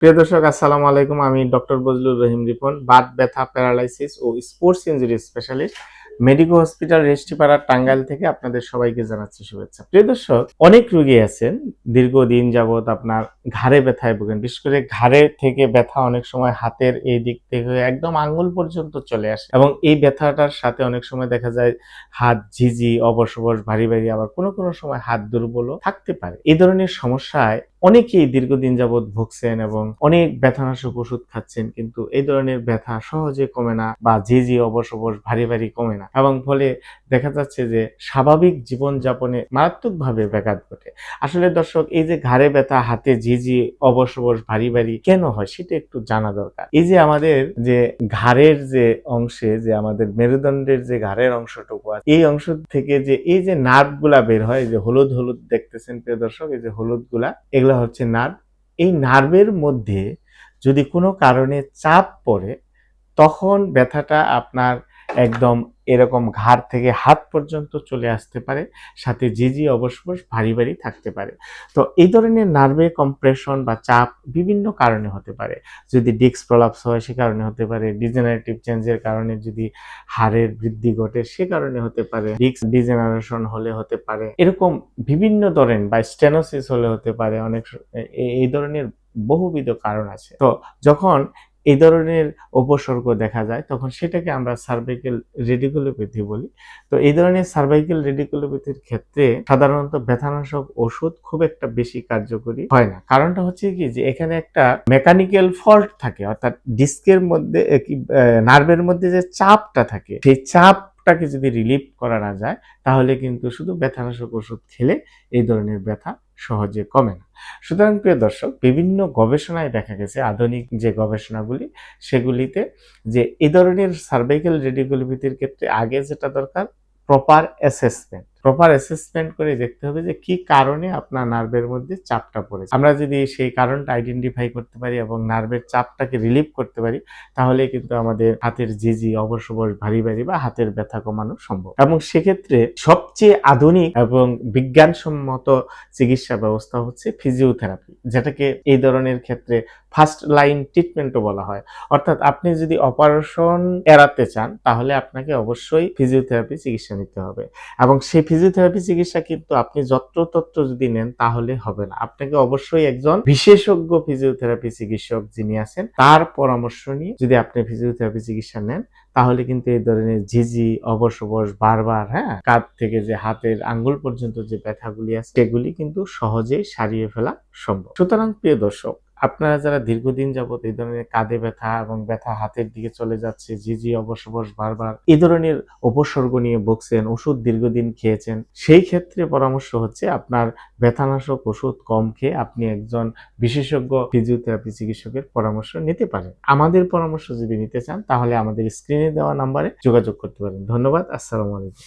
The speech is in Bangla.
প্রিয় দর্শক, আসসালামু আলাইকুম। আমি ডক্টর বজলুর রহিম রিপন, বাত ব্যথা, প্যারালাইসিস ও sports injury specialist, Medico hospital, Reshtipara, Tangail থেকে আপনাদের সবাইকে জানাচ্ছি শুভেচ্ছা। প্রিয় দর্শক, অনেক রোগী আছেন দীর্ঘদিন যাবৎ আপনার ঘাড়ে ব্যথায় ভোগেন। বিশেষ করে ঘাড়ে থেকে ব্যথা অনেক সময় হাতের এই দিক থেকে একদম আঙ্গুল পর্যন্ত চলে আসে, এবং এই ব্যথাটার সাথে অনেক সময় দেখা যায় হাত ঝিঝি, অবশ অবশ, ভারী ভারী, আবার কোনো কোনো সময় হাত দুর্বলও থাকতে পারে। এই ধরনের সমস্যায় অনেকেই দীর্ঘদিন যাবৎ ভুগছেন এবং অনেক ব্যথানাশক ওষুধ খাচ্ছেন, কিন্তু এই ধরনের ব্যথা সহজে কমে না, বা ঝিঝি, অবশ অবশ, ভারী ভারী কমে না, এবং ফলে দেখা যাচ্ছে যে স্বাভাবিক জীবনযাপনে মারাত্মকভাবে ব্যাঘাত ঘটে। আসলে দর্শক, এই যে ঘাড়ে ব্যথা, হাতে ঝিঝি, অবশ অবশ, ভারী ভারী কেন হয় সেটা একটু জানা দরকার। এই যে আমাদের যে ঘাড়ের যে অংশে, যে আমাদের মেরুদণ্ডের যে ঘাড়ের অংশটুকু আছে, এই অংশ থেকে যে এই যে নার্ভ গুলা বের হয়, যে হলুদ হলুদ দেখতেছেন প্রিয় দর্শক, এই যে হলুদ গুলা, এগুলা হচ্ছে নার্ভ। এই নার্ভের মধ্যে যদি কোনো কারণে চাপ পড়ে, তখন ব্যথাটা আপনার একদম এরকম ঘাড় থেকে হাত পর্যন্ত চলে আসতে পারে, সাথে ঝিঝি, অবশ অবশ, ভারী ভারী থাকতে পারে। তো এই ধরনের নার্ভে কম্প্রেশন বা চাপ বিভিন্ন কারণে হতে পারে। যদি ডিস্ক প্রলাপস হয় সে কারণে হতে পারে, ডিজেনারেটিভ চেঞ্জের কারণে যদি হাড়ের বৃদ্ধি ঘটে সে কারণে হতে পারে, ডিস্ক ডিজেনারেশন হলে হতে পারে, এরকম বিভিন্ন ধরনের, বা স্টেনোসিস হলে হতে পারে। অনেক এই ধরনের বহুবিধ কারণ আছে। তো যখন এই ধরনের উপসর্গ দেখা যায়, তখন সেটাকে আমরা সার্ভাইকাল রেডিকুলোপ্যাথি বলি। তো এই ধরনের সার্ভাইকাল রেডিকুলোপ্যাথির ক্ষেত্রে সাধারণত ব্যথানাশক ওষুধ খুব একটা বেশি কার্যকরী হয় না। কারণটা হচ্ছে কি, যে এখানে একটা মেকানিক্যাল ফল্ট থাকে, অর্থাৎ ডিস্কের মধ্যে নার্ভের মধ্যে যে চাপটা থাকে, সেই চাপটাকে যদি রিলিফ করা না যায়, তাহলে কিন্তু শুধু ব্যথানাশক ওষুধ খেলে এই ধরনের ব্যথা সহজে কমে না। সুতরাং প্রিয় দর্শক, বিভিন্ন গবেষণায় দেখা গেছে, আধুনিক যে গবেষণাগুলি, সেগুলিতে যে এই ধরনের সার্ভাইকাল রেডিকুলোপ্যাথির ক্ষেত্রে আগে যেটা দরকার, প্রপার অ্যাসেসমেন্ট করে দেখতে হবে যে কি কারণে আপনার নার্ভের মধ্যে চাপটা পড়েছে। আমরা যদি সেই কারণটা আইডেন্টিফাই করতে পারি এবং নার্ভের চাপটাকে রিলিভ করতে পারি, তাহলে কিন্তু আমাদের হাতের ঝিঝি, অবশ অবশ, ভারী ভারী বা হাতের ব্যথা কমানো সম্ভব। এবং সেক্ষেত্রে সবচেয়ে আধুনিক এবং বিজ্ঞানসম্মত চিকিৎসা ব্যবস্থা হচ্ছে ফিজিওথেরাপি, যেটাকে এই ধরনের ক্ষেত্রে ফার্স্ট লাইন ট্রিটমেন্টও বলা হয়। অর্থাৎ আপনি যদি অপারেশন এড়াতে চান, তাহলে আপনাকে অবশ্যই ফিজিওথেরাপি চিকিৎসা নিতে হবে, এবং সেই ফিজিওথেরাপি চিকিৎসা কিন্তু আপনি যত্রতত্র যদি নেন তাহলে হবে না। আপনাকে অবশ্যই একজন বিশেষজ্ঞ ফিজিওথেরাপি চিকিৎসক যিনি আছেন, তার পরামর্শ নিয়ে যদি আপনি ফিজিওথেরাপি চিকিৎসা নেন, তাহলে কিন্তু এই ধরনের ঝিঝি, অবশ অবশ, বারবার কাঁধ থেকে যে হাতের আঙ্গুল পর্যন্ত যে ব্যথাগুলি আছে, সেগুলি কিন্তু সহজেই সারিয়ে ফেলা সম্ভব। সুতরাং প্রিয় দর্শক, আপনারা যারা দীর্ঘদিন যাবত এই ধরনের কাঁধে ব্যথা এবং ব্যথা হাতের দিকে চলে যাচ্ছে, ঝিঝি, অবশ অবশ, বারবার এই ধরনের উপসর্গ নিয়ে ভুগছেন, ওষুধ দীর্ঘদিন খেয়েছেন, সেই ক্ষেত্রে পরামর্শ হচ্ছে আপনার ব্যথানাশক ওষুধ কম খেয়ে আপনি একজন বিশেষজ্ঞ ফিজিওথেরাপি চিকিৎসকের পরামর্শ নিতে পারেন। আমাদের পরামর্শ যদি নিতে চান, তাহলে আমাদের স্ক্রিনে দেওয়া নাম্বারে যোগাযোগ করতে পারেন। ধন্যবাদ। আসসালামু আলাইকুম।